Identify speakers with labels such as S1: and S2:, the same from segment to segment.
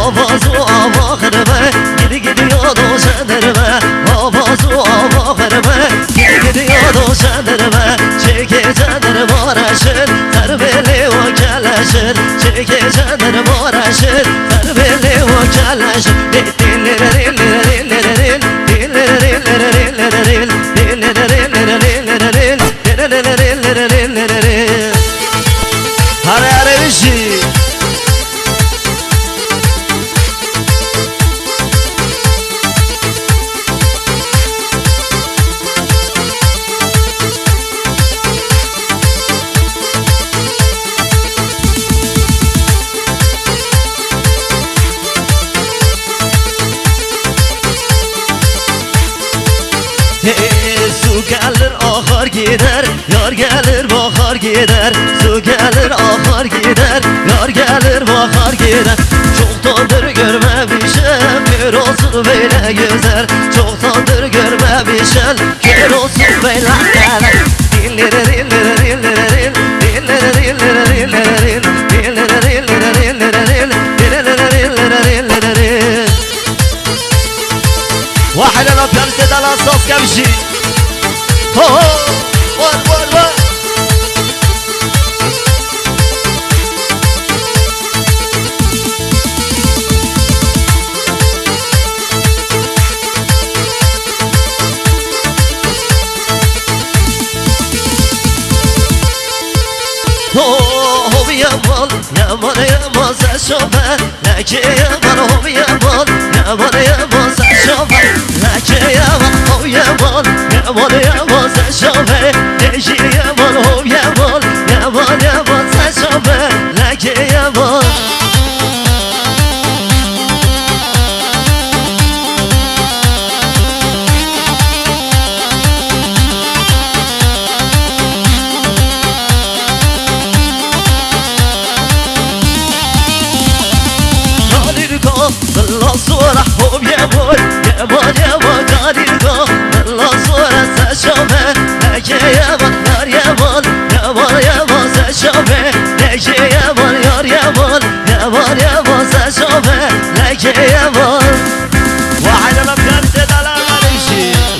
S1: Avazu avakırma gidi gidiyor doşadırma. Avazu avakırma gidi gidiyor doşadırma. Çekeceğdir uğraşır terbiyeli o kelleşir. Çekeceğdir uğraşır terbiyeli o kelleşir. Hare hare bir şey. Su gelir ahar gider, yar gelir bahar gider. Su gelir ahar gider, yar gelir bahar gider. Çoktandır görmemişim, kör olsun böyle güzel. Çoktandır görmemişim, kör olsun böyle güzel. واحد انا بيرسد على صوص كبشي هو وار وار وار هو يمال يمال يمال سشوفه لكي يمال هو يمال يمال يمال سشوفه لكي يمال هو يمال يمال يمال سشوفه لكي يمال هو يمال يمال يمال سشوفه لكي يمال الله صورة هو يمول يمول يمول قادركو الله صورة سشوفه لكي يمول يار يمول يمول يمول سشوفه لكي يمول يار يمول يمول يمول سشوفه لكي يمول واحد انا بجرسد على غنمشي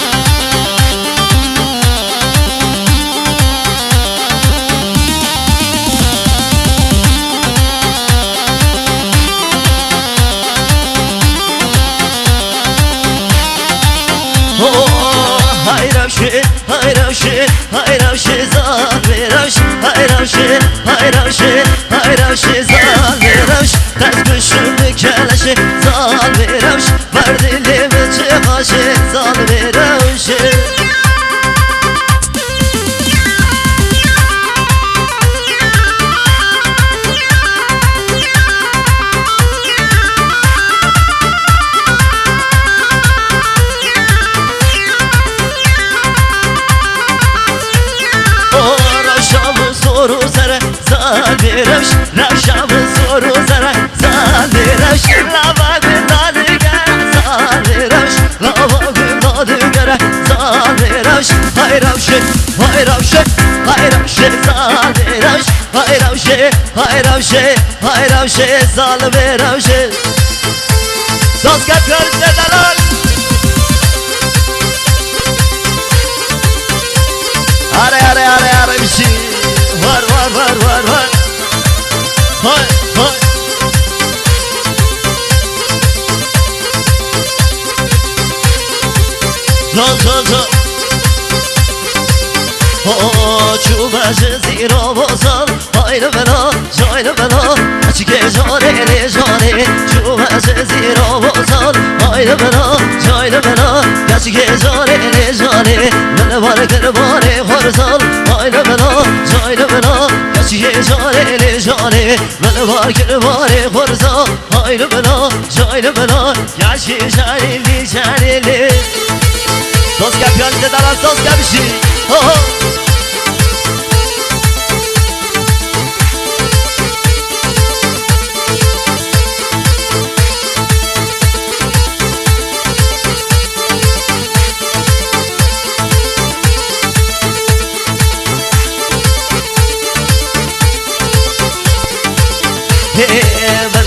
S1: Hay ravşi zalvi ravş Hay ravşi zalvi ravş Ters kuşunu keleşi zalvi ravş Var dilimi çıkaşı zalvi ravşi soru zara zalvi ravş Ravşamı soru zara zalvi ravş Lava gündadı gel zalvi ravş Lava gündadı gel zalvi ravş Hay ravşi hay ravşi hay ravşi zalvi ravş Hay ravşi hay ravşi hay ravşi zalvi ravşi Söz kapıyoruz dedalol Hare hare hare hare bir şey Var var var var var Hay hay Zol zol zol Çubaşı zira bozal Haylı bela şaylı bela Açık eşareli şari Çubaşı zira bozal Haylı bela şaylı bela Açık eşareli şari Bana var kırbari horzal Haylı bela şaylı bela Açık eşareli şari Bana var kırbari horzal Haylı bela şaylı bela Yaşı şarili şarili Sos kapıyor bize dalan sos kapışı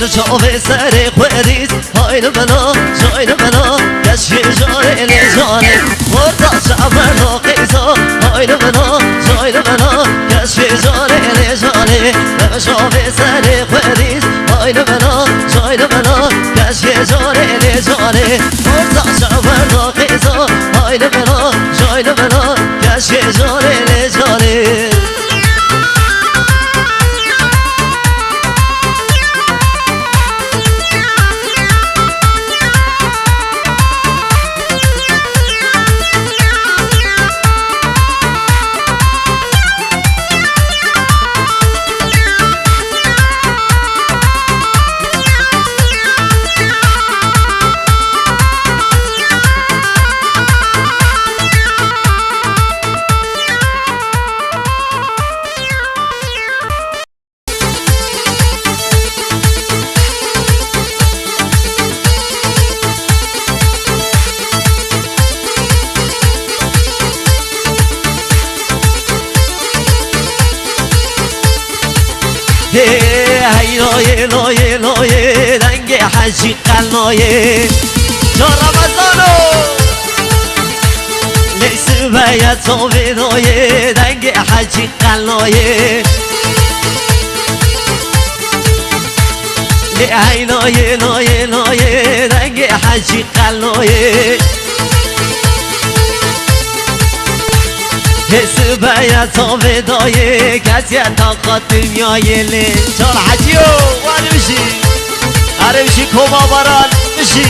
S1: چاوه سر خوریز هایل بلا جایل بلا کشی جاره لیجانه وردا شعبر دا قیزا هایل بلا جایل بلا کشی جاره لیجانه چاوه سر خوریز هایل بلا جایل بلا کشی جاره لیجانه وردا شعبر دا قیزا هایل بلا جایل بلا کشی جاره لیجانه هی لایه لایه لایه رنگ حجی قلایه جا رمضانو لیس بیت و بدایه رنگ حجی قلایه هی لایه لایه لایه رنگ حجی قلایه حس بیت و بدایه کسی طاقت دنیای لنجار حجیو وانه بشی آره بشی کما باران بشی